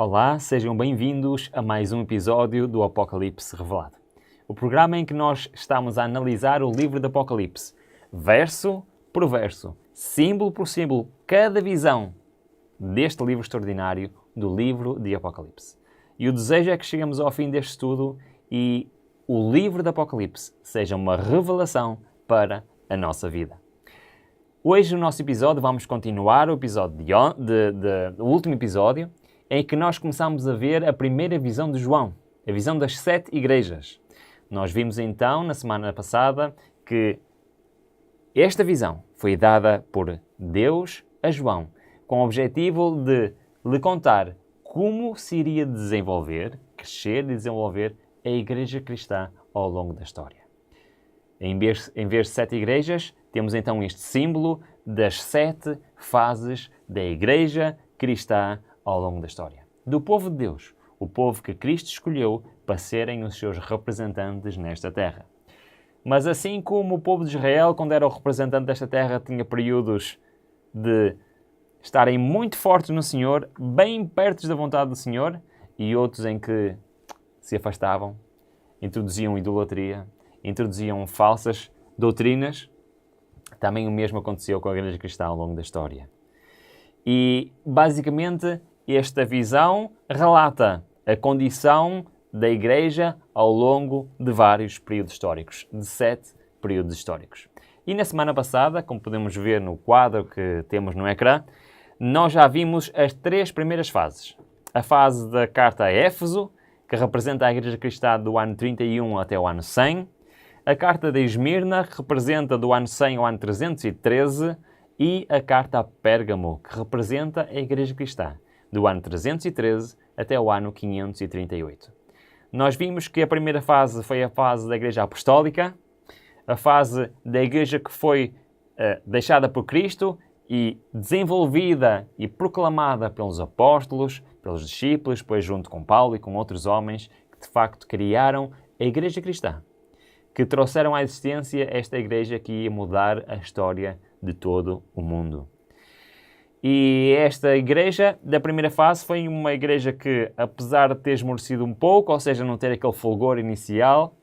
Olá, sejam bem-vindos a mais um episódio do Apocalipse Revelado. O programa em que nós estamos a analisar o livro do Apocalipse, verso por verso, símbolo por símbolo, cada visão deste livro extraordinário do livro de Apocalipse. E o desejo é que cheguemos ao fim deste estudo e o livro do Apocalipse seja uma revelação para a nossa vida. Hoje, no nosso episódio, vamos continuar o último episódio, em que nós começamos a ver a primeira visão de João, a visão das 7 igrejas. Nós vimos então, na semana passada, que esta visão foi dada por Deus a João, com o objetivo de lhe contar como se iria desenvolver, crescer e desenvolver a igreja cristã ao longo da história. Em vez de 7 igrejas, temos então este símbolo das 7 fases da igreja cristã ao longo da história. Do povo de Deus, o povo que Cristo escolheu para serem os seus representantes nesta terra. Mas assim como o povo de Israel, quando era o representante desta terra, tinha períodos de estarem muito fortes no Senhor, bem perto da vontade do Senhor, e outros em que se afastavam, introduziam idolatria, introduziam falsas doutrinas. Também o mesmo aconteceu com a igreja cristã ao longo da história. E, basicamente, esta visão relata a condição da igreja ao longo de vários períodos históricos, de 7 períodos históricos. E na semana passada, como podemos ver no quadro que temos no ecrã, nós já vimos as 3 primeiras fases. A fase da carta a Éfeso, que representa a igreja cristã do ano 31 até o ano 100. A carta de Esmirna, que representa do ano 100 ao ano 313. E a carta a Pérgamo, que representa a igreja cristã do ano 313 até o ano 538. Nós vimos que a primeira fase foi a fase da igreja apostólica, a fase da igreja que foi deixada por Cristo e desenvolvida e proclamada pelos apóstolos, pelos discípulos, depois junto com Paulo e com outros homens que de facto criaram a igreja cristã, que trouxeram à existência esta igreja que ia mudar a história de todo o mundo. E esta igreja da primeira fase foi uma igreja que, apesar de ter esmorecido um pouco, ou seja, não ter aquele fulgor inicial,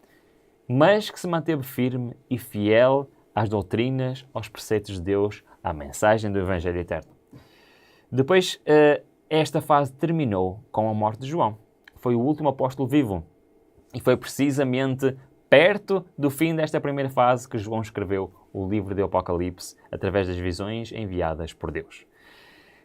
mas que se manteve firme e fiel às doutrinas, aos preceitos de Deus, à mensagem do Evangelho Eterno. Depois, esta fase terminou com a morte de João. Foi o último apóstolo vivo. E foi precisamente perto do fim desta primeira fase que João escreveu o livro do Apocalipse através das visões enviadas por Deus.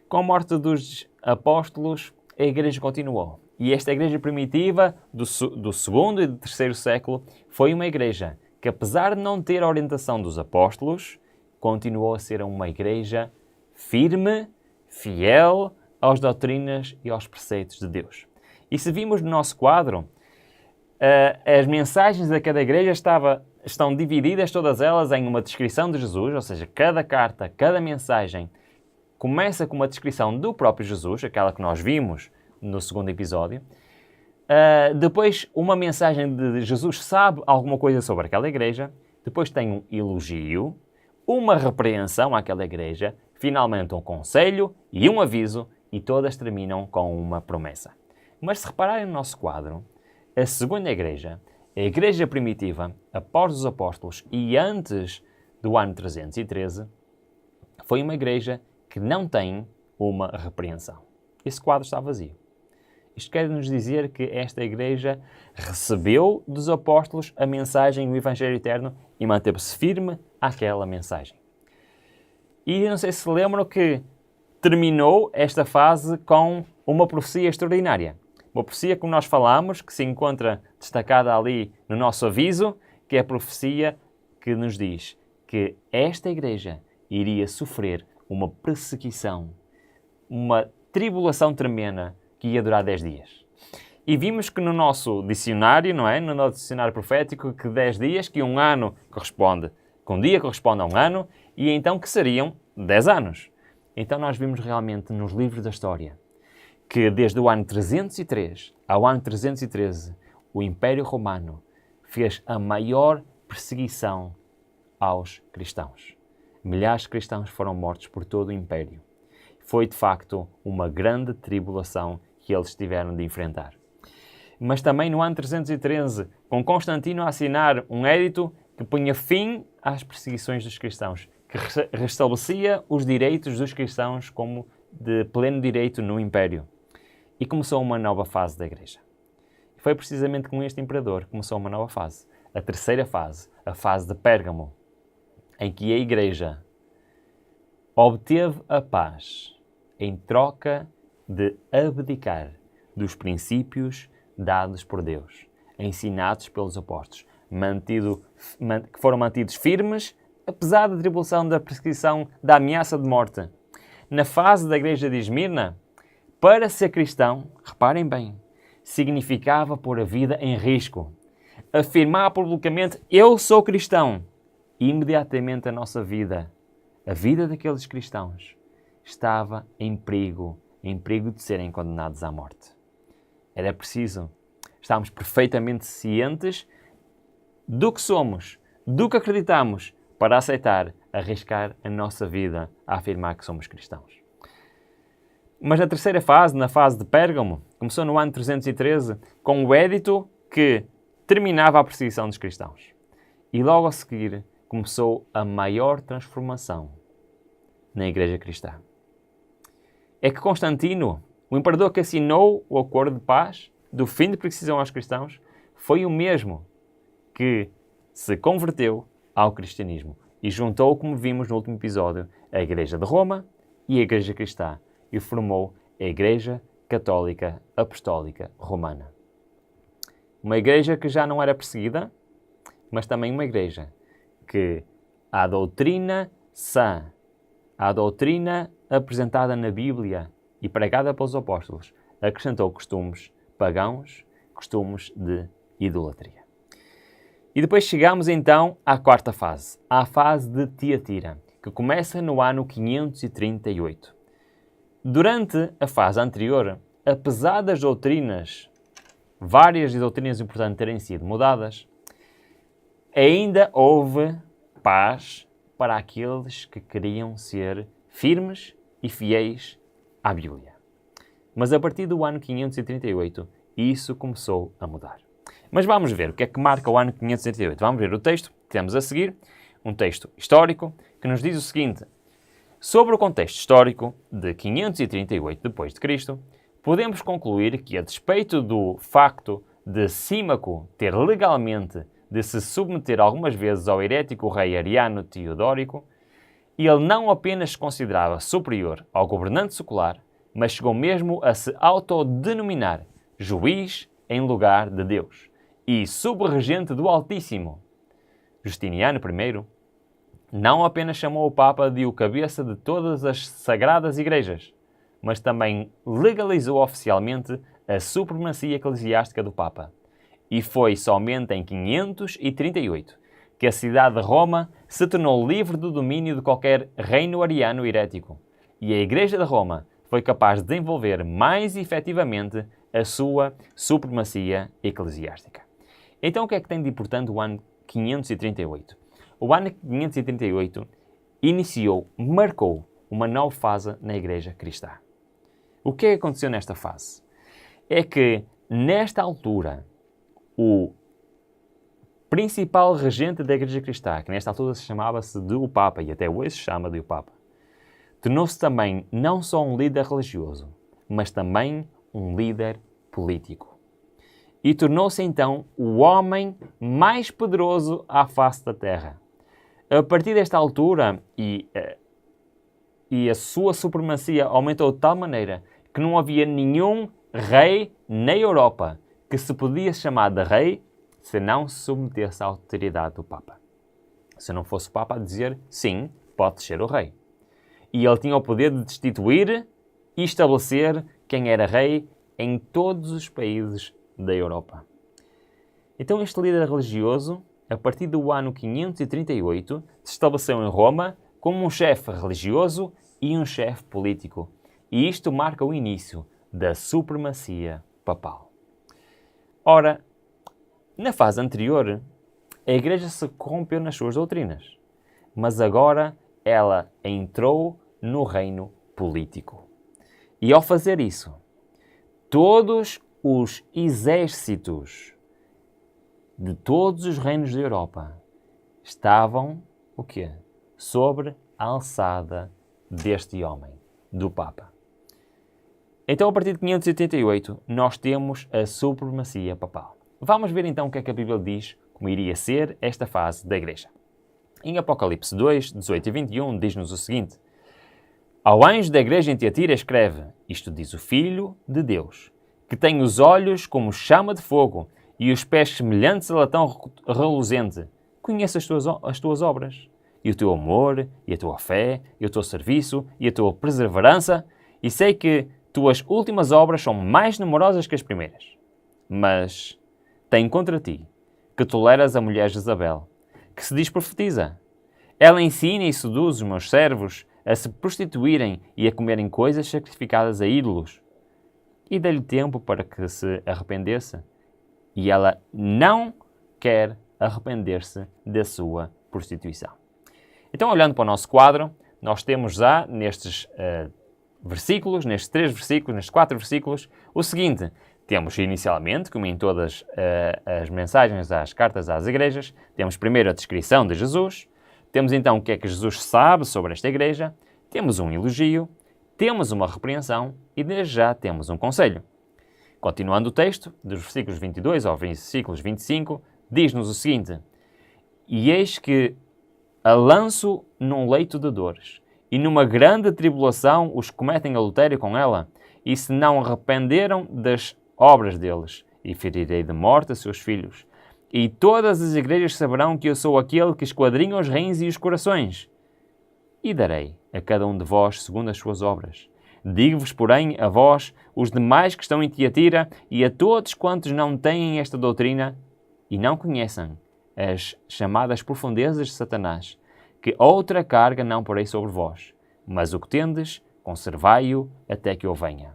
Com a morte dos apóstolos, a igreja continuou. E esta igreja primitiva do segundo e do terceiro século foi uma igreja que, apesar de não ter a orientação dos apóstolos, continuou a ser uma igreja firme, fiel às doutrinas e aos preceitos de Deus. E se vimos no nosso quadro, as mensagens da cada igreja estão divididas todas elas em uma descrição de Jesus, ou seja, cada carta, cada mensagem começa com uma descrição do próprio Jesus, aquela que nós vimos no segundo episódio. Depois, uma mensagem de Jesus sabe alguma coisa sobre aquela igreja. Depois tem um elogio, uma repreensão àquela igreja, finalmente um conselho e um aviso, e todas terminam com uma promessa. Mas se repararem no nosso quadro, a segunda igreja, a igreja primitiva, após os apóstolos e antes do ano 313, foi uma igreja que não tem uma repreensão. Esse quadro está vazio. Isto quer nos dizer que esta igreja recebeu dos apóstolos a mensagem do Evangelho Eterno e manteve-se firme àquela mensagem. E não sei se lembram que terminou esta fase com uma profecia extraordinária. Uma profecia, como nós falámos, que se encontra destacada ali no nosso aviso, que é a profecia que nos diz que esta igreja iria sofrer uma perseguição, uma tribulação tremenda que ia durar 10 dias. E vimos que no nosso dicionário, não é? No nosso dicionário profético, que 10 dias, que um ano corresponde, que um dia corresponde a um ano, e então que seriam 10 anos. Então nós vimos realmente nos livros da história que desde o ano 303 ao ano 313, o Império Romano fez a maior perseguição aos cristãos. Milhares de cristãos foram mortos por todo o Império. Foi, de facto, uma grande tribulação que eles tiveram de enfrentar. Mas também no ano 313, com Constantino a assinar um édito que punha fim às perseguições dos cristãos, que restabelecia os direitos dos cristãos como de pleno direito no Império. E começou uma nova fase da Igreja. Foi precisamente com este imperador que começou uma nova fase. A terceira fase, a fase de Pérgamo, em que a Igreja obteve a paz em troca de abdicar dos princípios dados por Deus, ensinados pelos apóstolos, que foram mantidos firmes, apesar da tribulação, da perseguição, da ameaça de morte. Na fase da Igreja de Esmirna, para ser cristão, reparem bem, significava pôr a vida em risco. Afirmar publicamente, eu sou cristão. Imediatamente a nossa vida, a vida daqueles cristãos, estava em perigo de serem condenados à morte. Era preciso estarmos perfeitamente cientes do que somos, do que acreditamos, para aceitar, arriscar a nossa vida a afirmar que somos cristãos. Mas na terceira fase, na fase de Pérgamo, começou no ano 313, com o édito que terminava a perseguição dos cristãos. E logo a seguir começou a maior transformação na Igreja Cristã. É que Constantino, o imperador que assinou o acordo de paz do fim de perseguição aos cristãos, foi o mesmo que se converteu ao cristianismo e juntou, como vimos no último episódio, a Igreja de Roma e a Igreja Cristã e formou a Igreja Católica Apostólica Romana. Uma igreja que já não era perseguida, mas também uma igreja que a doutrina sã, a doutrina apresentada na Bíblia e pregada pelos apóstolos, acrescentou costumes pagãos, costumes de idolatria. E depois chegamos então à quarta fase, à fase de Tiatira, que começa no ano 538. Durante a fase anterior, apesar das doutrinas, várias doutrinas importantes terem sido mudadas, ainda houve paz para aqueles que queriam ser firmes e fiéis à Bíblia. Mas a partir do ano 538, isso começou a mudar. Mas vamos ver o que é que marca o ano 538. Vamos ver o texto que temos a seguir, um texto histórico, que nos diz o seguinte: sobre o contexto histórico de 538 d.C., podemos concluir que, a despeito do facto de Símaco ter legalmente de se submeter algumas vezes ao herético rei Ariano Teodórico, ele não apenas se considerava superior ao governante secular, mas chegou mesmo a se autodenominar juiz em lugar de Deus e subregente do Altíssimo. Justiniano I não apenas chamou o Papa de o cabeça de todas as sagradas igrejas, mas também legalizou oficialmente a supremacia eclesiástica do Papa. E foi somente em 538 que a cidade de Roma se tornou livre do domínio de qualquer reino ariano herético, e a Igreja de Roma foi capaz de desenvolver mais efetivamente a sua supremacia eclesiástica. Então o que é que tem de importante o ano 538? O ano 538 marcou uma nova fase na Igreja Cristã. O que é que aconteceu nesta fase? É que, nesta altura, o principal regente da Igreja Cristã, que nesta altura se chamava-se de o Papa, e até hoje se chama de o Papa, tornou-se também não só um líder religioso, mas também um líder político. E tornou-se então o homem mais poderoso à face da terra. A partir desta altura, e a sua supremacia aumentou de tal maneira que não havia nenhum rei na Europa que se podia chamar de rei se não se submetesse à autoridade do Papa. Se não fosse o Papa a dizer, sim, pode ser o rei. E ele tinha o poder de destituir e estabelecer quem era rei em todos os países da Europa. Então este líder religioso, a partir do ano 538, se estabeleceu em Roma como um chefe religioso e um chefe político. E isto marca o início da supremacia papal. Ora, na fase anterior, a Igreja se corrompeu nas suas doutrinas, mas agora ela entrou no reino político. E ao fazer isso, todos os exércitos de todos os reinos da Europa estavam, o quê? Sobre a alçada deste homem, do Papa. Então, a partir de 588, nós temos a supremacia papal. Vamos ver então o que é que a Bíblia diz como iria ser esta fase da Igreja. Em Apocalipse 2, 18 e 21, diz-nos o seguinte: Ao anjo da igreja em Tiatira escreve, isto diz o Filho de Deus, que tem os olhos como chama de fogo e os pés semelhantes a latão reluzente. Conheço as tuas obras, e o teu amor, e a tua fé, e o teu serviço, e a tua perseverança, e sei que tuas últimas obras são mais numerosas que as primeiras. Mas tenho contra ti que toleras a mulher Jezabel, que se diz profetiza. Ela ensina e seduz os meus servos a se prostituírem e a comerem coisas sacrificadas a ídolos. E dei-lhe tempo para que se arrependesse. E ela não quer arrepender-se da sua prostituição. Então, olhando para o nosso quadro, nós temos já nestes versículos, nestes 3 versículos, nestes 4 versículos, o seguinte: temos inicialmente, como em todas as mensagens às cartas às igrejas, temos primeiro a descrição de Jesus, temos então o que é que Jesus sabe sobre esta igreja, temos um elogio, temos uma repreensão e desde já temos um conselho. Continuando o texto, dos versículos 22 ao versículos 25, diz-nos o seguinte: E eis que a lanço num leito de dores, e numa grande tribulação os que cometem adultério com ela, e se não arrependeram das obras deles, e ferirei de morte a seus filhos. E todas as igrejas saberão que eu sou aquele que esquadrinha os reins e os corações. E darei a cada um de vós segundo as suas obras. Digo-vos, porém, a vós, os demais que estão em Tiatira, e a todos quantos não têm esta doutrina e não conhecem as chamadas profundezas de Satanás, que outra carga não porei sobre vós, mas o que tendes, conservai-o até que eu venha.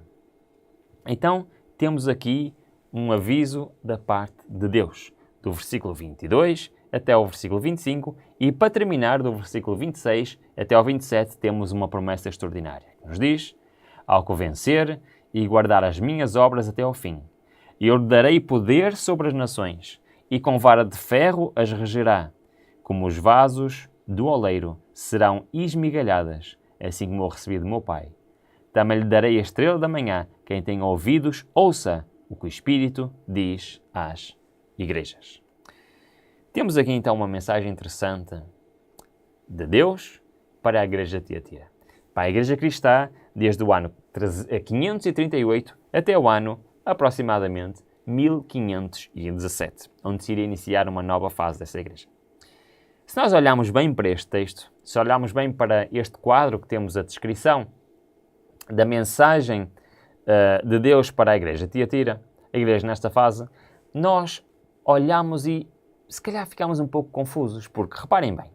Então, temos aqui um aviso da parte de Deus, do versículo 22 até ao versículo 25, e para terminar, do versículo 26 até ao 27, temos uma promessa extraordinária, que nos diz: Ao que vencer e guardar as minhas obras até ao fim, eu lhe darei poder sobre as nações, e com vara de ferro as regerá, como os vasos do oleiro serão esmigalhadas, assim como eu recebi do meu Pai. Também lhe darei a estrela da manhã. Quem tem ouvidos, ouça o que o Espírito diz às igrejas. Temos aqui então uma mensagem interessante de Deus para a igreja de Tiatira. Para a igreja cristã, desde o ano 538 até o ano, aproximadamente, 1517, onde se iria iniciar uma nova fase dessa igreja. Se nós olharmos bem para este texto, se olharmos bem para este quadro que temos a descrição da mensagem de Deus para a igreja de Tiatira, a igreja nesta fase, nós olhamos e se calhar ficamos um pouco confusos, porque reparem bem,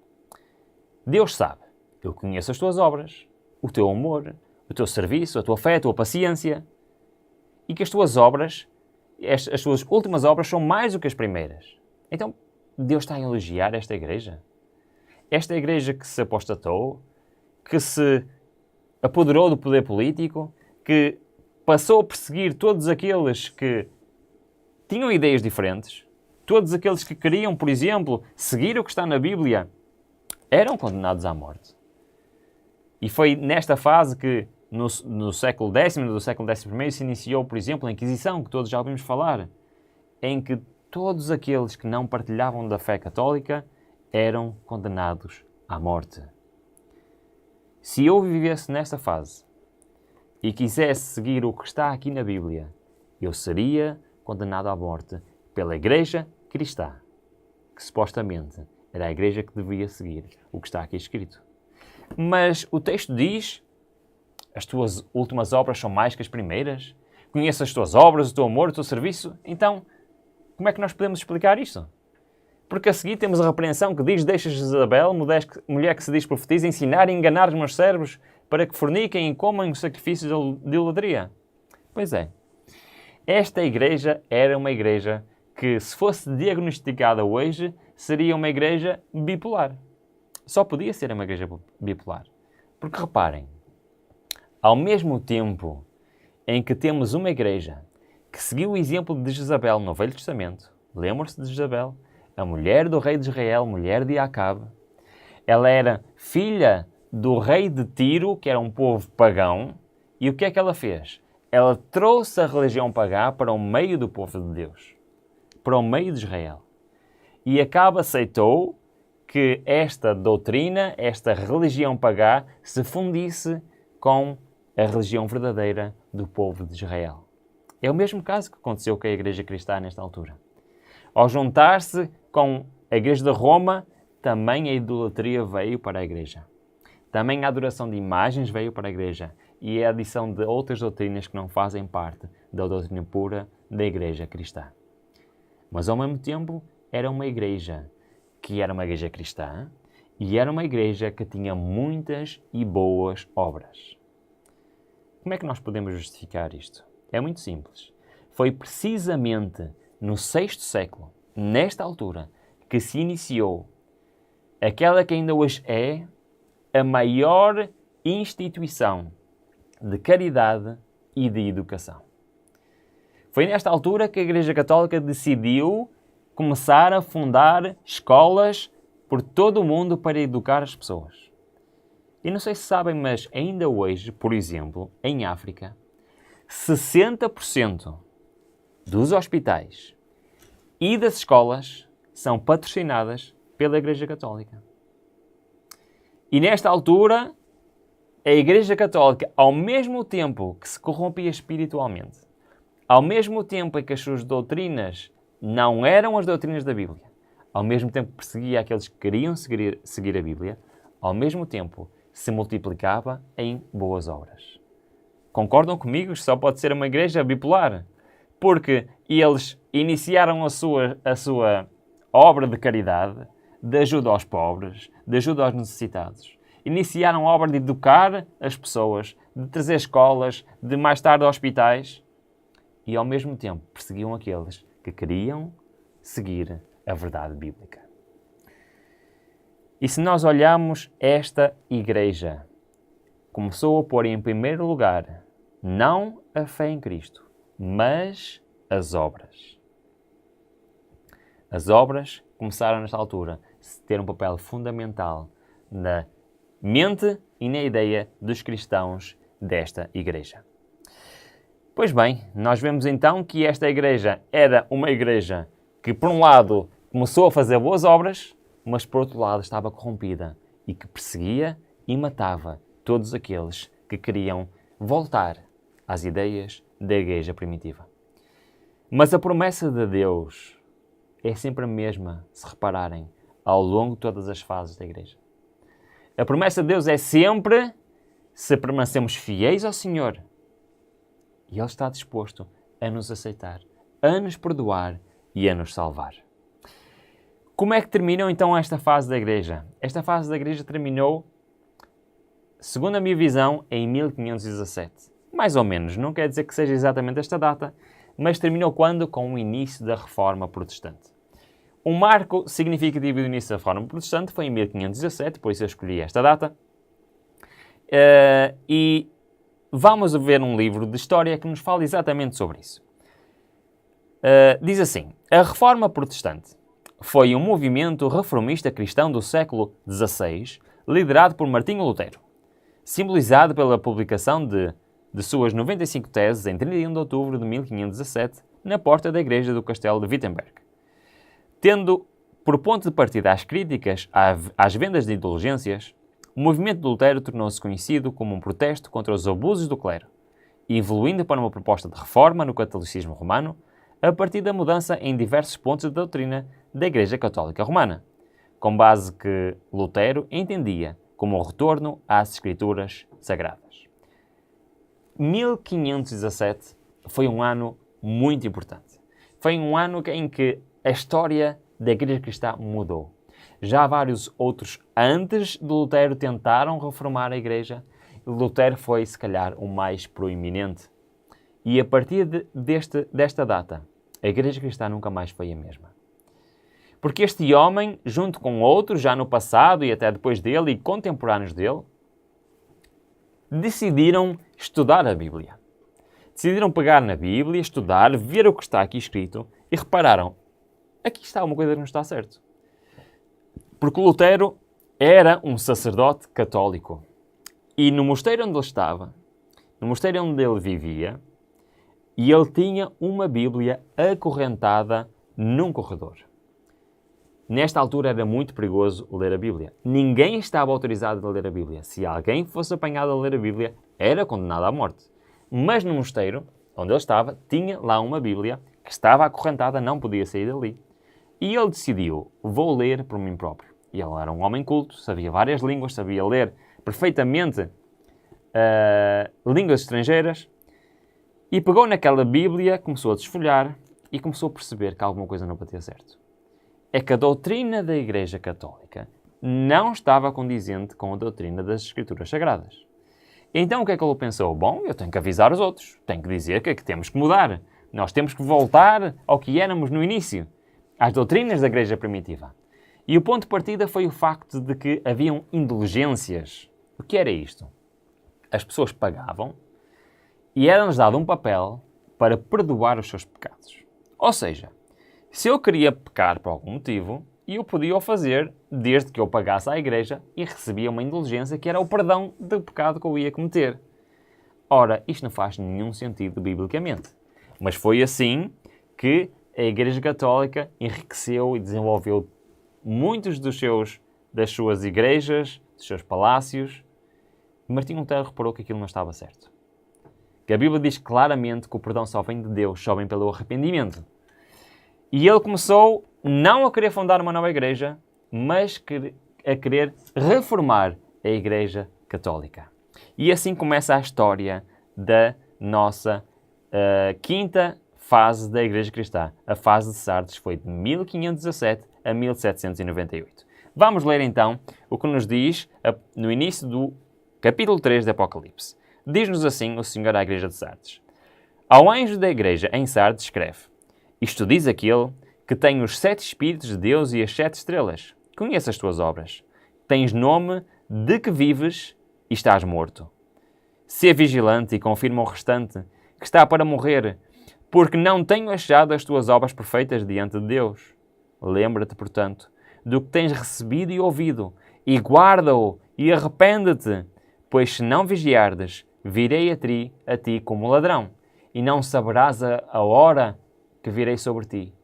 Deus sabe, eu conheço as tuas obras, o teu amor, o teu serviço, a tua fé, a tua paciência, e que as tuas obras, as tuas últimas obras são mais do que as primeiras. Então, Deus está a elogiar esta igreja? Esta igreja que se apostatou, que se apoderou do poder político, que passou a perseguir todos aqueles que tinham ideias diferentes, todos aqueles que queriam, por exemplo, seguir o que está na Bíblia, eram condenados à morte. E foi nesta fase que, no século X, no século XI, se iniciou, por exemplo, a Inquisição, que todos já ouvimos falar, em que todos aqueles que não partilhavam da fé católica eram condenados à morte. Se eu vivesse nesta fase e quisesse seguir o que está aqui na Bíblia, eu seria condenado à morte pela igreja cristã, que supostamente era a igreja que devia seguir o que está aqui escrito. Mas o texto diz: as tuas últimas obras são mais que as primeiras. Conheço as tuas obras, o teu amor, o teu serviço. Então, como é que nós podemos explicar isto? Porque a seguir temos a repreensão que diz: deixa Jezabel, mulher que se diz profetiza, ensinar e enganar os meus servos para que forniquem e comam os sacrifícios de idolatria. Pois é. Esta igreja era uma igreja que, se fosse diagnosticada hoje, seria uma igreja bipolar. Só podia ser uma igreja bipolar. Porque reparem, ao mesmo tempo em que temos uma igreja que seguiu o exemplo de Jezabel no Velho Testamento. Lembram-se de Jezabel? A mulher do rei de Israel, mulher de Acabe. Ela era filha do rei de Tiro, que era um povo pagão. E o que é que ela fez? Ela trouxe a religião pagã para o meio do povo de Deus, para o meio de Israel. E Acabe aceitou que esta doutrina, esta religião pagã, se fundisse com a religião verdadeira do povo de Israel. É o mesmo caso que aconteceu com a Igreja Cristã nesta altura. Ao juntar-se com a Igreja de Roma, também a idolatria veio para a Igreja. Também a adoração de imagens veio para a Igreja e a adição de outras doutrinas que não fazem parte da doutrina pura da Igreja Cristã. Mas, ao mesmo tempo, era uma igreja que era uma igreja cristã e era uma igreja que tinha muitas e boas obras. Como é que nós podemos justificar isto? É muito simples. Foi precisamente no 6º século, nesta altura, que se iniciou aquela que ainda hoje é a maior instituição de caridade e de educação. Foi nesta altura que a Igreja Católica decidiu começar a fundar escolas por todo o mundo para educar as pessoas. E não sei se sabem, mas ainda hoje, por exemplo, em África, 60% dos hospitais e das escolas são patrocinadas pela Igreja Católica. E nesta altura, a Igreja Católica, ao mesmo tempo que se corrompia espiritualmente, ao mesmo tempo em que as suas doutrinas não eram as doutrinas da Bíblia, ao mesmo tempo que perseguia aqueles que queriam seguir a Bíblia, ao mesmo tempo se multiplicava em boas obras. Concordam comigo? Isto só pode ser uma igreja bipolar, porque eles iniciaram a sua obra de caridade, de ajuda aos pobres, de ajuda aos necessitados. Iniciaram a obra de educar as pessoas, de trazer escolas, de mais tarde hospitais, e ao mesmo tempo perseguiam aqueles que queriam seguir a verdade bíblica. E se nós olharmos esta igreja, começou a pôr em primeiro lugar não a fé em Cristo, mas as obras. As obras começaram nesta altura a ter um papel fundamental na mente e na ideia dos cristãos desta igreja. Pois bem, nós vemos então que esta igreja era uma igreja que, por um lado, começou a fazer boas obras, mas, por outro lado, estava corrompida e que perseguia e matava todos aqueles que queriam voltar às ideias da igreja primitiva. Mas a promessa de Deus é sempre a mesma, se repararem, ao longo de todas as fases da igreja. A promessa de Deus é sempre, se permanecemos fiéis ao Senhor, e Ele está disposto a nos aceitar, a nos perdoar e a nos salvar. Como é que terminou então esta fase da igreja? Esta fase da igreja terminou, segundo a minha visão, em 1517. Mais ou menos, não quer dizer que seja exatamente esta data, mas terminou quando? Com o início da Reforma Protestante. Um marco significativo do início da Reforma Protestante foi em 1517, por isso eu escolhi esta data. E vamos ver um livro de história que nos fala exatamente sobre isso. Diz assim: a Reforma Protestante foi um movimento reformista cristão do século XVI, liderado por Martinho Lutero, simbolizado pela publicação de suas 95 teses em 31 de outubro de 1517, na porta da igreja do castelo de Wittenberg. Tendo por ponto de partida as críticas às vendas de indulgências, o movimento de Lutero tornou-se conhecido como um protesto contra os abusos do clero, evoluindo para uma proposta de reforma no catolicismo romano, a partir da mudança em diversos pontos da doutrina da Igreja Católica Romana, com base que Lutero entendia como o retorno às Escrituras Sagradas. 1517 foi um ano muito importante. Foi um ano em que a história da Igreja Cristã mudou. Já vários outros antes de Lutero tentaram reformar a Igreja. Lutero foi, se calhar, o mais proeminente. E a partir desta data, a Igreja Cristã nunca mais foi a mesma. Porque este homem, junto com outros, já no passado e até depois dele e contemporâneos dele, decidiram estudar a Bíblia. decidiram pegar na Bíblia, estudar, ver o que está aqui escrito e repararam, aqui está uma coisa que não está certo. Porque Lutero era um sacerdote católico e no mosteiro onde ele estava, no mosteiro onde ele vivia, e ele tinha uma Bíblia acorrentada num corredor. Nesta altura era muito perigoso ler a Bíblia. Ninguém estava autorizado a ler a Bíblia. Se alguém fosse apanhado a ler a Bíblia, era condenado à morte. Mas no mosteiro, onde ele estava, tinha lá uma Bíblia que estava acorrentada, não podia sair dali. E ele decidiu, vou ler por mim próprio. E ele era um homem culto, sabia várias línguas, sabia ler perfeitamente línguas estrangeiras. E pegou naquela Bíblia, começou a desfolhar e começou a perceber que alguma coisa não batia certo. É que a doutrina da Igreja Católica não estava condizente com a doutrina das Escrituras Sagradas. Então o que é que ele pensou? Bom, eu tenho que avisar os outros, tenho que dizer que temos que mudar. Nós temos que voltar ao que éramos no início, às doutrinas da Igreja primitiva. E o ponto de partida foi o facto de que haviam indulgências. O que era isto? As pessoas pagavam e era-nos dado um papel para perdoar os seus pecados. Ou seja, se eu queria pecar por algum motivo, eu podia o fazer desde que eu pagasse à igreja e recebia uma indulgência que era o perdão do pecado que eu ia cometer. Ora, isto não faz nenhum sentido biblicamente. Mas foi assim que a Igreja Católica enriqueceu e desenvolveu muitos das suas igrejas, dos seus palácios. Martinho Lutero reparou que aquilo não estava certo. Que a Bíblia diz claramente que o perdão só vem de Deus, só vem pelo arrependimento. E ele começou não a querer fundar uma nova igreja, mas a querer reformar a Igreja Católica. E assim começa a história da nossa quinta fase da Igreja Cristã. A fase de Sardes foi de 1517 a 1798. Vamos ler então o que nos diz no início do capítulo 3 de Apocalipse. Diz-nos assim o Senhor à Igreja de Sardes. Ao anjo da Igreja em Sardes escreve: Isto diz aquele que tem os 7 Espíritos de Deus e as 7 estrelas. Conhece as tuas obras. Tens nome de que vives e estás morto. Sê vigilante e confirma o restante, que está para morrer, porque não tenho achado as tuas obras perfeitas diante de Deus. Lembra-te, portanto, do que tens recebido e ouvido, e guarda-o, e arrepende-te, pois se não vigiardes, virei a ti como ladrão, e não saberás a hora que virei sobre ti.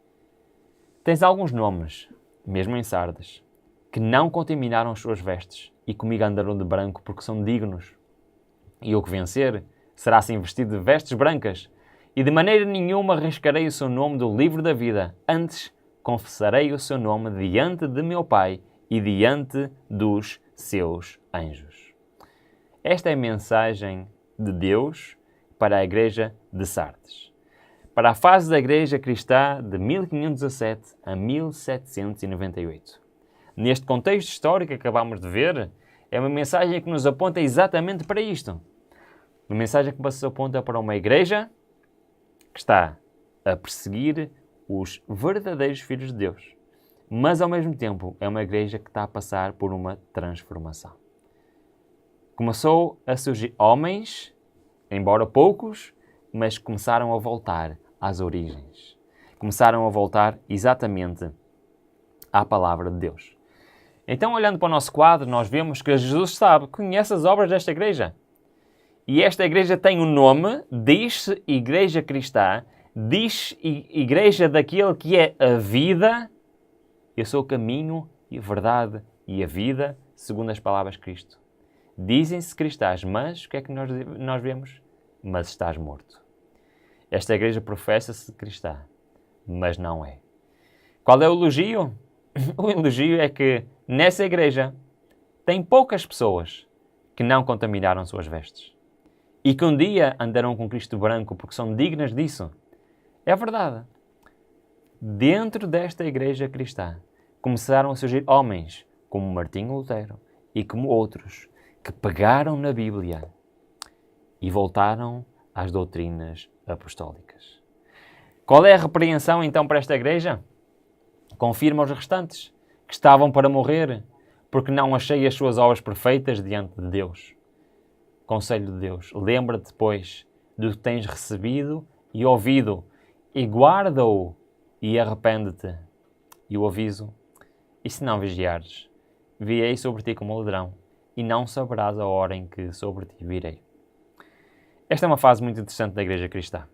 Tens alguns nomes, mesmo em Sardes, que não contaminaram as suas vestes, e comigo andaram de branco porque são dignos. E o que vencer será assim vestido de vestes brancas, e de maneira nenhuma arriscarei o seu nome do livro da vida, antes confessarei o seu nome diante de meu Pai e diante dos seus anjos. Esta é a mensagem de Deus para a Igreja de Sardes. Para a fase da Igreja Cristã de 1517 a 1798. Neste contexto histórico que acabamos de ver, é uma mensagem que nos aponta exatamente para isto. Uma mensagem que nos aponta para uma Igreja que está a perseguir os verdadeiros filhos de Deus. Mas, ao mesmo tempo, é uma Igreja que está a passar por uma transformação. Começou a surgir homens, embora poucos, mas começaram a voltar às origens. Começaram a voltar exatamente à palavra de Deus. Então, olhando para o nosso quadro, nós vemos que Jesus conhece as obras desta igreja. E esta igreja tem um nome, diz-se Igreja Cristã, diz Igreja daquele que é a vida. Eu sou o caminho e a verdade e a vida, segundo as palavras de Cristo. Dizem-se cristãs, mas o que é que nós vemos? Mas estás morto. Esta igreja professa-se cristã, mas não é. Qual é o elogio? O elogio é que nessa igreja tem poucas pessoas que não contaminaram suas vestes e que um dia andarão com Cristo branco porque são dignas disso. É verdade. Dentro desta igreja cristã começaram a surgir homens como Martinho Lutero e como outros que pegaram na Bíblia e voltaram às doutrinas apostólicas. Qual é a repreensão então para esta igreja? Confirma os restantes que estavam para morrer porque não achei as suas obras perfeitas diante de Deus. Conselho de Deus, lembra-te, pois, do que tens recebido e ouvido, e guarda-o e arrepende-te. E o aviso: e se não vigiares, virei sobre ti como ladrão, e não saberás a hora em que sobre ti virei. Esta é uma fase muito interessante da Igreja Cristã.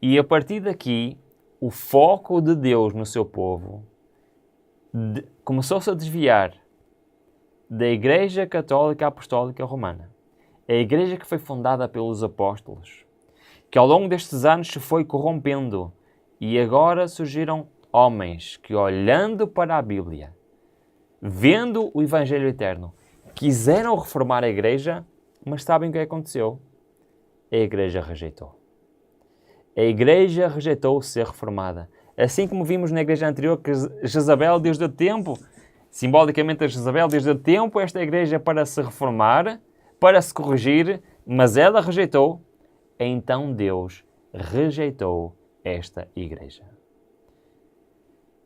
E a partir daqui, o foco de Deus no seu povo começou-se a desviar da Igreja Católica Apostólica Romana. A Igreja que foi fundada pelos apóstolos, que ao longo destes anos se foi corrompendo, e agora surgiram homens que, olhando para a Bíblia, vendo o Evangelho Eterno, quiseram reformar a Igreja, mas sabem o que aconteceu? A Igreja rejeitou. A Igreja rejeitou ser reformada. Assim como vimos na Igreja anterior que Jezabel, desde o tempo, simbolicamente a Jezabel, desde o tempo, esta Igreja para se reformar, para se corrigir, mas ela rejeitou, então Deus rejeitou esta Igreja.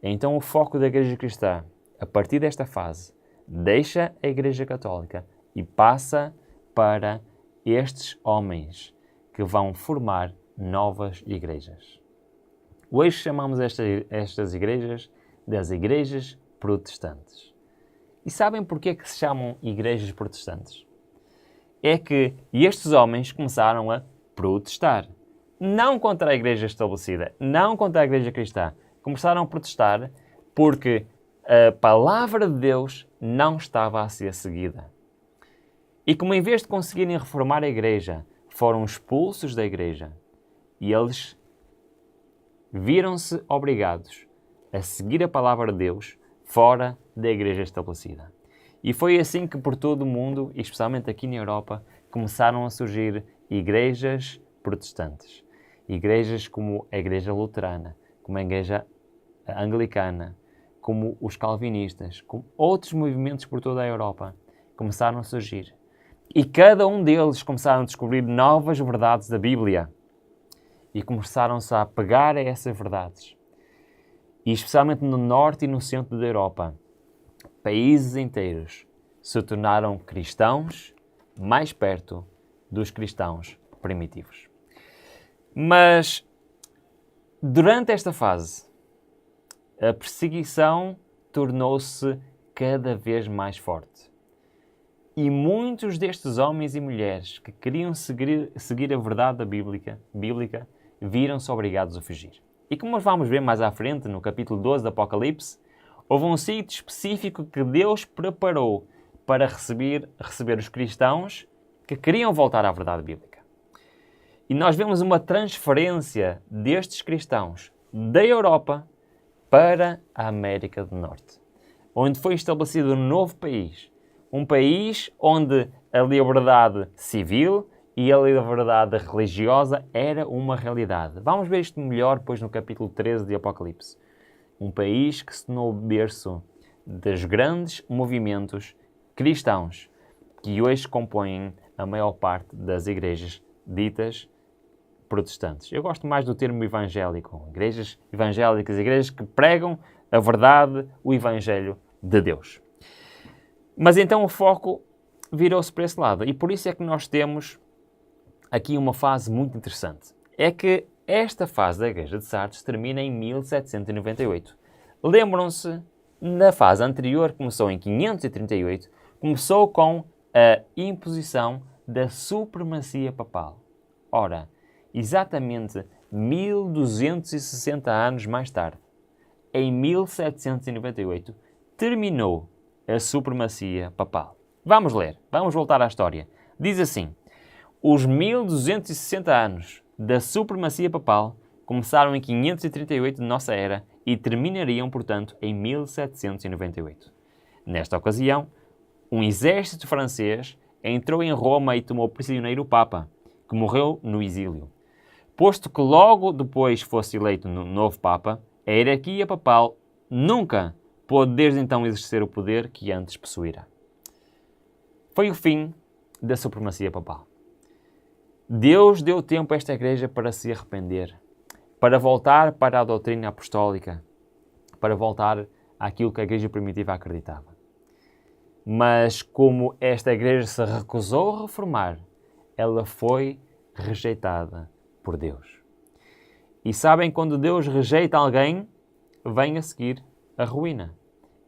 Então o foco da Igreja Cristã, a partir desta fase, deixa a Igreja Católica e passa para estes homens que vão formar novas igrejas. Hoje chamamos estas igrejas das igrejas protestantes. E sabem porquê que se chamam igrejas protestantes? É que estes homens começaram a protestar. Não contra a igreja estabelecida, não contra a igreja cristã. Começaram a protestar porque a palavra de Deus não estava a ser seguida. E como em vez de conseguirem reformar a igreja, foram expulsos da igreja, e eles viram-se obrigados a seguir a palavra de Deus fora da igreja estabelecida. E foi assim que por todo o mundo, e especialmente aqui na Europa, começaram a surgir igrejas protestantes. Igrejas como a Igreja Luterana, como a Igreja Anglicana, como os Calvinistas, como outros movimentos por toda a Europa, começaram a surgir. E cada um deles começaram a descobrir novas verdades da Bíblia. E começaram-se a apegar a essas verdades. E especialmente no norte e no centro da Europa, países inteiros se tornaram cristãos mais perto dos cristãos primitivos. Mas, durante esta fase, a perseguição tornou-se cada vez mais forte. E muitos destes homens e mulheres que queriam seguir a verdade da bíblica viram-se obrigados a fugir. E como nós vamos ver mais à frente, no capítulo 12 do Apocalipse, houve um sítio específico que Deus preparou para receber os cristãos que queriam voltar à verdade bíblica. E nós vemos uma transferência destes cristãos da Europa para a América do Norte, onde foi estabelecido um novo país. Um país onde a liberdade civil e a liberdade religiosa era uma realidade. Vamos ver isto melhor depois no capítulo 13 de Apocalipse. Um país que se tornou berço dos grandes movimentos cristãos que hoje compõem a maior parte das igrejas ditas protestantes. Eu gosto mais do termo evangélico. Igrejas evangélicas, igrejas que pregam a verdade, o Evangelho de Deus. Mas então o foco virou-se para esse lado. E por isso é que nós temos aqui uma fase muito interessante. É que esta fase da Igreja de Sardes termina em 1798. Lembram-se, na fase anterior, que começou em 538, começou com a imposição da supremacia papal. Ora, exatamente 1260 anos mais tarde, em 1798, terminou a supremacia papal. Vamos ler, vamos voltar à história. Diz assim: os 1260 anos da supremacia papal começaram em 538 de nossa era e terminariam, portanto, em 1798. Nesta ocasião, um exército francês entrou em Roma e tomou prisioneiro o Papa, que morreu no exílio. Posto que logo depois fosse eleito no novo Papa, a hierarquia papal nunca pôde desde então exercer o poder que antes possuíra. Foi o fim da supremacia papal. Deus deu tempo a esta igreja para se arrepender, para voltar para a doutrina apostólica, para voltar àquilo que a igreja primitiva acreditava. Mas como esta igreja se recusou a reformar, ela foi rejeitada por Deus. E sabem, quando Deus rejeita alguém, vem a seguir a ruína.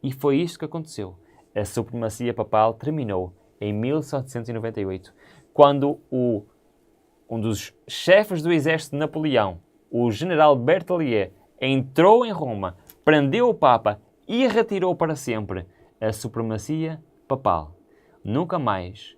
E foi isto que aconteceu. A supremacia papal terminou em 1798, quando um dos chefes do exército de Napoleão, o general Berthier, entrou em Roma, prendeu o Papa e retirou para sempre a supremacia papal. Nunca mais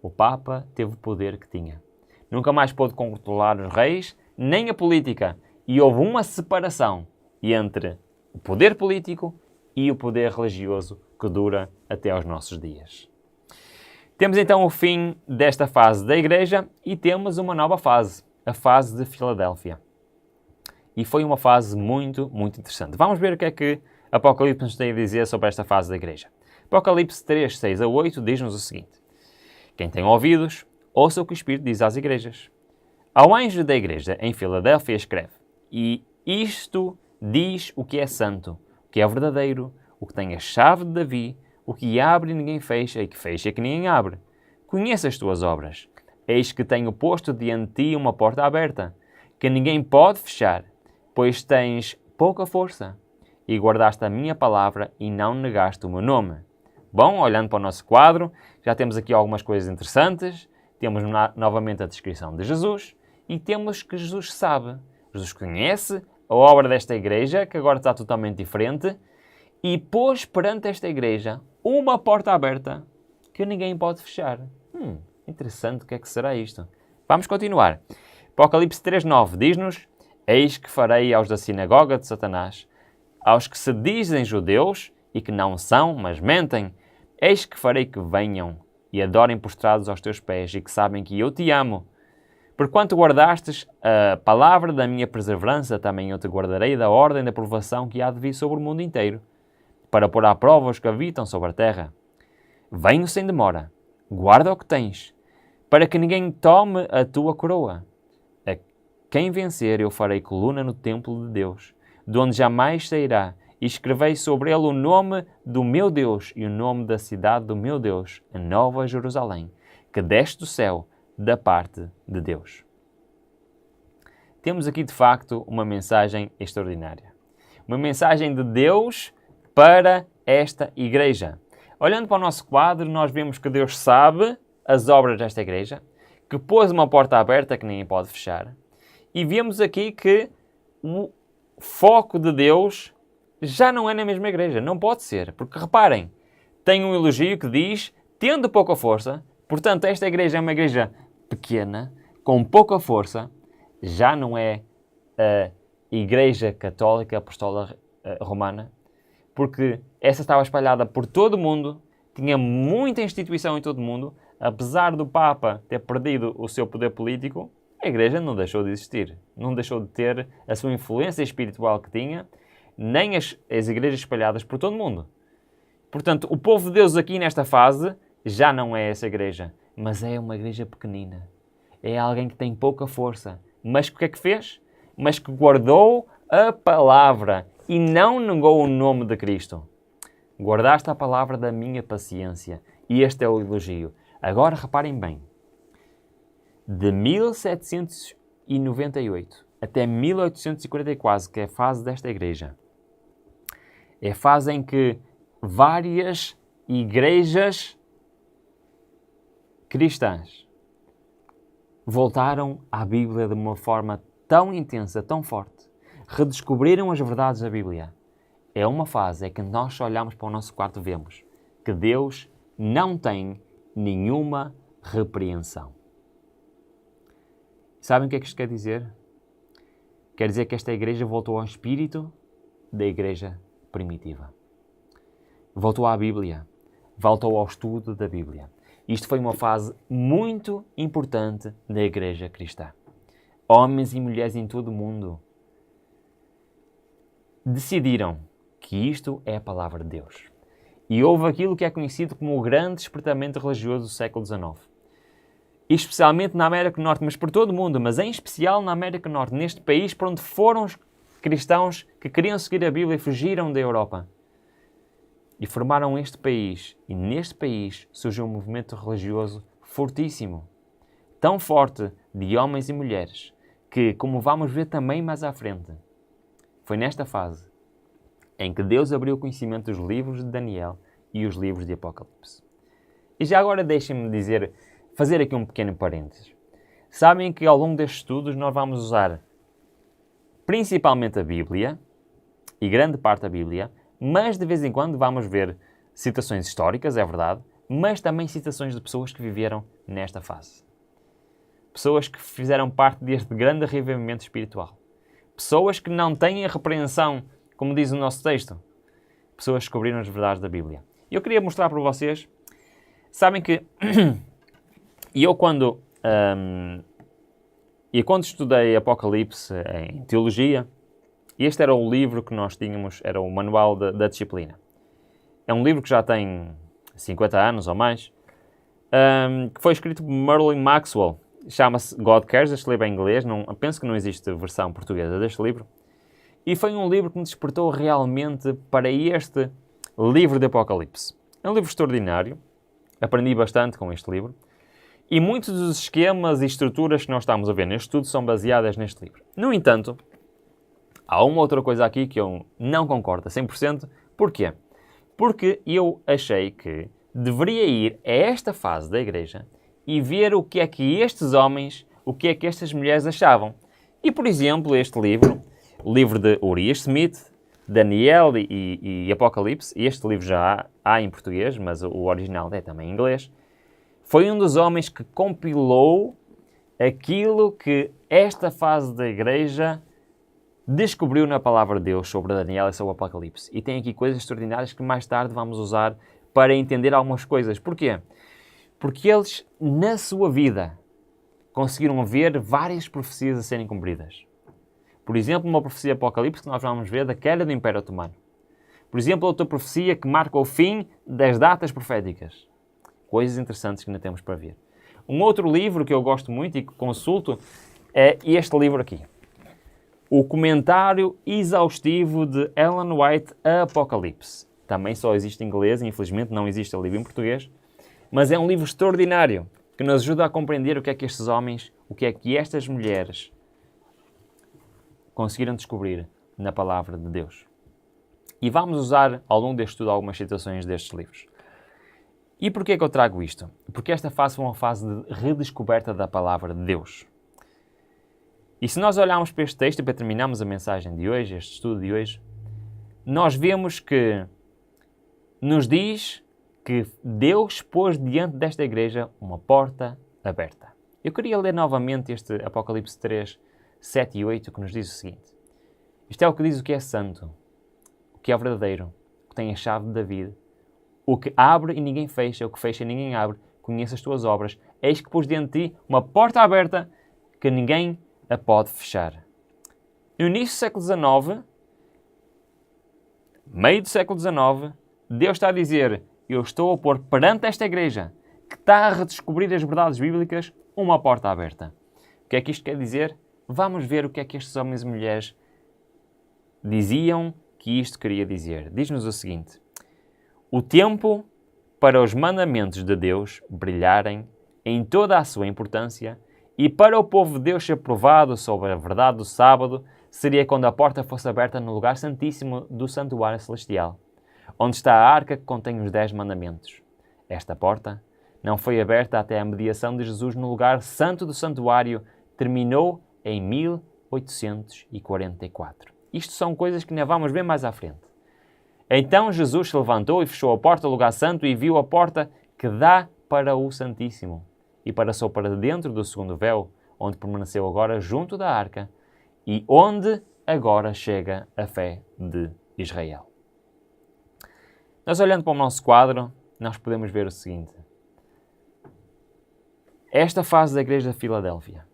o Papa teve o poder que tinha. Nunca mais pôde controlar os reis, nem a política. E houve uma separação entre o poder político e o poder religioso que dura até aos nossos dias. Temos então o fim desta fase da Igreja e temos uma nova fase, a fase de Filadélfia. E foi uma fase muito, muito interessante. Vamos ver o que é que Apocalipse nos tem a dizer sobre esta fase da Igreja. Apocalipse 3, 6 a 8 diz-nos o seguinte: quem tem ouvidos, ouça o que o Espírito diz às igrejas. Ao anjo da igreja em Filadélfia escreve: e isto diz o que é santo, o que é verdadeiro, o que tem a chave de Davi, o que abre e ninguém fecha, e que fecha e que ninguém abre. Conheça as tuas obras. Eis que tenho posto diante de ti uma porta aberta, que ninguém pode fechar, pois tens pouca força, e guardaste a minha palavra e não negaste o meu nome. Bom, olhando para o nosso quadro, já temos aqui algumas coisas interessantes. Temos novamente a descrição de Jesus e temos que Jesus sabe. Jesus conhece a obra desta igreja, que agora está totalmente diferente, e pôs perante esta igreja uma porta aberta que ninguém pode fechar. Interessante, o que é que será isto? Vamos continuar. Apocalipse 3:9 diz-nos: eis que farei aos da sinagoga de Satanás, aos que se dizem judeus e que não são, mas mentem, eis que farei que venham e adorem prostrados aos teus pés e que sabem que eu te amo. Porquanto guardastes a palavra da minha perseverança, também eu te guardarei da ordem da provação que há de vir sobre o mundo inteiro, para pôr à prova os que habitam sobre a terra. Venho sem demora, guarda o que tens, para que ninguém tome a tua coroa. A quem vencer eu farei coluna no templo de Deus, de onde jamais sairá, e escrevei sobre ele o nome do meu Deus e o nome da cidade do meu Deus, a Nova Jerusalém, que desce do céu da parte de Deus. Temos aqui, de facto, uma mensagem extraordinária. Uma mensagem de Deus para esta igreja. Olhando para o nosso quadro, nós vemos que Deus sabe as obras desta igreja, que pôs uma porta aberta que ninguém pode fechar, e vemos aqui que o foco de Deus já não é na mesma igreja. Não pode ser. Porque, reparem, tem um elogio que diz, tendo pouca força, portanto, esta igreja é uma igreja pequena, com pouca força, já não é a Igreja Católica Apostólica Romana, porque essa estava espalhada por todo o mundo, tinha muita instituição em todo o mundo, apesar do Papa ter perdido o seu poder político, a igreja não deixou de existir, não deixou de ter a sua influência espiritual que tinha, nem as igrejas espalhadas por todo o mundo. Portanto, o povo de Deus aqui nesta fase já não é essa igreja, mas é uma igreja pequenina. É alguém que tem pouca força. Mas o que é que fez? Mas que guardou a palavra e não negou o nome de Cristo. Guardaste a palavra da minha paciência. E este é o elogio. Agora reparem bem. De 1798 até 1844, que é a fase desta igreja, é a fase em que várias igrejas cristãs voltaram à Bíblia de uma forma tão intensa, tão forte, redescobriram as verdades da Bíblia. É uma fase em que nós só olhamos para o nosso quarto e vemos que Deus não tem nenhuma repreensão. Sabem o que é que isto quer dizer? Quer dizer que esta igreja voltou ao espírito da igreja primitiva. Voltou à Bíblia. Voltou ao estudo da Bíblia. Isto foi uma fase muito importante da igreja cristã. Homens e mulheres em todo o mundo decidiram que isto é a palavra de Deus. E houve aquilo que é conhecido como o grande despertamento religioso do século XIX. Especialmente na América do Norte, mas por todo o mundo, mas em especial na América do Norte, neste país por onde foram os cristãos que queriam seguir a Bíblia e fugiram da Europa. E formaram este país. E neste país surgiu um movimento religioso fortíssimo. tão forte de homens e mulheres que, como vamos ver também mais à frente, foi nesta fase em que Deus abriu o conhecimento dos livros de Daniel e os livros de Apocalipse. E já agora deixem-me fazer aqui um pequeno parênteses. Sabem que ao longo destes estudos nós vamos usar principalmente a Bíblia, e grande parte da Bíblia, mas de vez em quando vamos ver citações históricas, é verdade, mas também citações de pessoas que viveram nesta fase. Pessoas que fizeram parte deste grande revivimento espiritual. Pessoas que não têm a repreensão, como diz o nosso texto. Pessoas que descobriram as verdades da Bíblia. E eu queria mostrar para vocês, sabem que quando estudei Apocalipse em Teologia, este era o livro que nós tínhamos, era o manual da disciplina. É um livro que já tem 50 anos ou mais, que foi escrito por Merlin Maxwell. Chama-se God Cares, este livro é em inglês, penso que não existe versão portuguesa deste livro. E foi um livro que me despertou realmente para este livro de Apocalipse. É um livro extraordinário, aprendi bastante com este livro, e muitos dos esquemas e estruturas que nós estamos a ver neste estudo são baseadas neste livro. No entanto, há uma outra coisa aqui que eu não concordo a 100%. Porquê? Porque eu achei que deveria ir a esta fase da igreja e ver o que é que estes homens, o que é que estas mulheres achavam. E, por exemplo, este livro, o livro de Urias Smith, Daniel e Apocalipse, este livro já há em português, mas o original é também em inglês, foi um dos homens que compilou aquilo que esta fase da igreja descobriu na palavra de Deus sobre Daniel e sobre o Apocalipse. E tem aqui coisas extraordinárias que mais tarde vamos usar para entender algumas coisas. Porquê? Porque eles, na sua vida, conseguiram ver várias profecias a serem cumpridas. Por exemplo, uma profecia Apocalipse que nós vamos ver da queda do Império Otomano. Por exemplo, outra profecia que marca o fim das datas proféticas. Coisas interessantes que ainda temos para ver. Um outro livro que eu gosto muito e que consulto é este livro aqui. O comentário exaustivo de Ellen White a Apocalipse. Também só existe em inglês, infelizmente não existe o livro em português. Mas é um livro extraordinário que nos ajuda a compreender o que é que estes homens, o que é que estas mulheres conseguiram descobrir na palavra de Deus. E vamos usar ao longo deste estudo algumas citações destes livros. E porquê que eu trago isto? Porque esta fase foi uma fase de redescoberta da palavra de Deus. E se nós olharmos para este texto e para terminarmos a mensagem de hoje, este estudo de hoje, nós vemos que nos diz que Deus pôs diante desta igreja uma porta aberta. Eu queria ler novamente este Apocalipse 3, 7 e 8, que nos diz o seguinte. Isto é o que diz o que é santo, o que é verdadeiro, o que tem a chave de David, o que abre e ninguém fecha, o que fecha e ninguém abre, conhece as tuas obras. Eis que pôs diante de ti uma porta aberta que ninguém a pode fechar. No início do século XIX, meio do século XIX, Deus está a dizer, eu estou a pôr perante esta igreja, que está a redescobrir as verdades bíblicas, uma porta aberta. O que é que isto quer dizer? Vamos ver o que é que estes homens e mulheres diziam que isto queria dizer. Diz-nos o seguinte. O tempo para os mandamentos de Deus brilharem em toda a sua importância e para o povo de Deus ser provado sobre a verdade do sábado seria quando a porta fosse aberta no lugar santíssimo do santuário celestial, onde está a arca que contém os 10 mandamentos. Esta porta não foi aberta até a mediação de Jesus no lugar santo do santuário, terminou em 1844. Isto são coisas que ainda vamos ver mais à frente. Então Jesus se levantou e fechou a porta do lugar santo e viu a porta que dá para o Santíssimo e passou para dentro do segundo véu, onde permaneceu agora junto da arca e onde agora chega a fé de Israel. Nós olhando para o nosso quadro, nós podemos ver o seguinte. Esta fase da igreja de Filadélfia,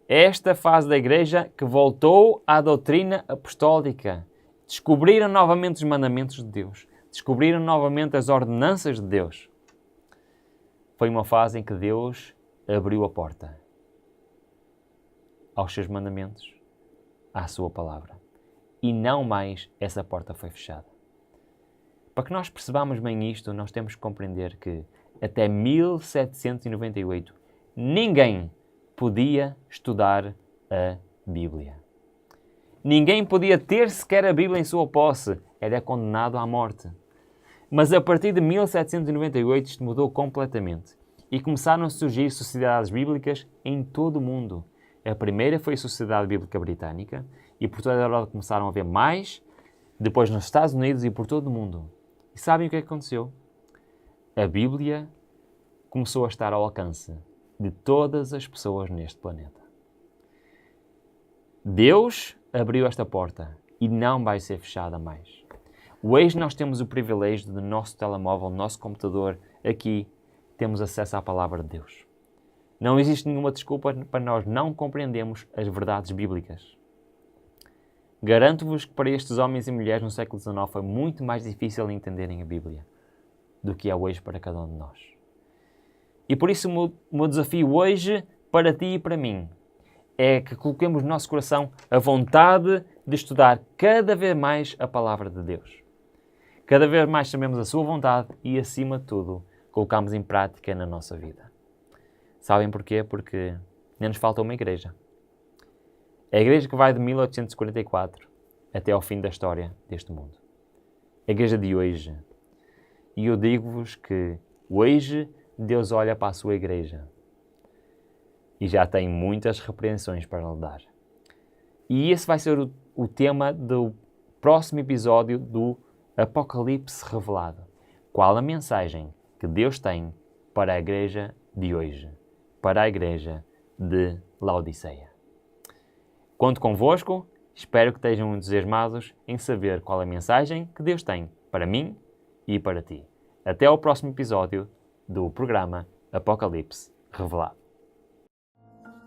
esta fase da igreja que voltou à doutrina apostólica, descobriram novamente os mandamentos de Deus, descobriram novamente as ordenanças de Deus. Foi uma fase em que Deus abriu a porta aos seus mandamentos, à sua palavra. E não mais essa porta foi fechada. Para que nós percebamos bem isto, nós temos que compreender que até 1798 ninguém podia estudar a Bíblia. Ninguém podia ter sequer a Bíblia em sua posse. Era condenado à morte. Mas a partir de 1798 isto mudou completamente. E começaram a surgir sociedades bíblicas em todo o mundo. A primeira foi a Sociedade Bíblica Britânica. E por toda a Europa começaram a haver mais. Depois nos Estados Unidos e por todo o mundo. E sabem o que aconteceu? A Bíblia começou a estar ao alcance de todas as pessoas neste planeta. Deus abriu esta porta e não vai ser fechada mais. Hoje nós temos o privilégio do nosso telemóvel, do nosso computador, aqui temos acesso à palavra de Deus. Não existe nenhuma desculpa para nós não compreendermos as verdades bíblicas. Garanto-vos que para estes homens e mulheres no século XIX foi muito mais difícil entenderem a Bíblia do que é hoje para cada um de nós. E por isso o meu desafio hoje para ti e para mim é que coloquemos no nosso coração a vontade de estudar cada vez mais a palavra de Deus. Cada vez mais sabemos a sua vontade e, acima de tudo, colocamos em prática na nossa vida. Sabem porquê? Porque nem nos falta uma igreja. É a igreja que vai de 1844 até ao fim da história deste mundo. A igreja de hoje. E eu digo-vos que hoje Deus olha para a sua igreja e já tem muitas repreensões para lhe dar. E esse vai ser o tema do próximo episódio do Apocalipse Revelado. Qual a mensagem que Deus tem para a igreja de hoje, para a igreja de Laodiceia? Conto convosco, espero que estejam entusiasmados em saber qual a mensagem que Deus tem para mim e para ti. Até ao próximo episódio do programa Apocalipse Revelado.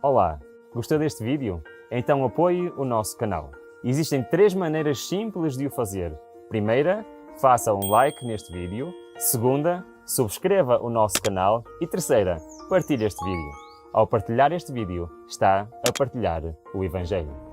Olá, gostou deste vídeo? Então apoie o nosso canal. Existem 3 maneiras simples de o fazer. Primeira, faça um like neste vídeo. Segunda, subscreva o nosso canal. E terceira, partilhe este vídeo. Ao partilhar este vídeo, está a partilhar o Evangelho.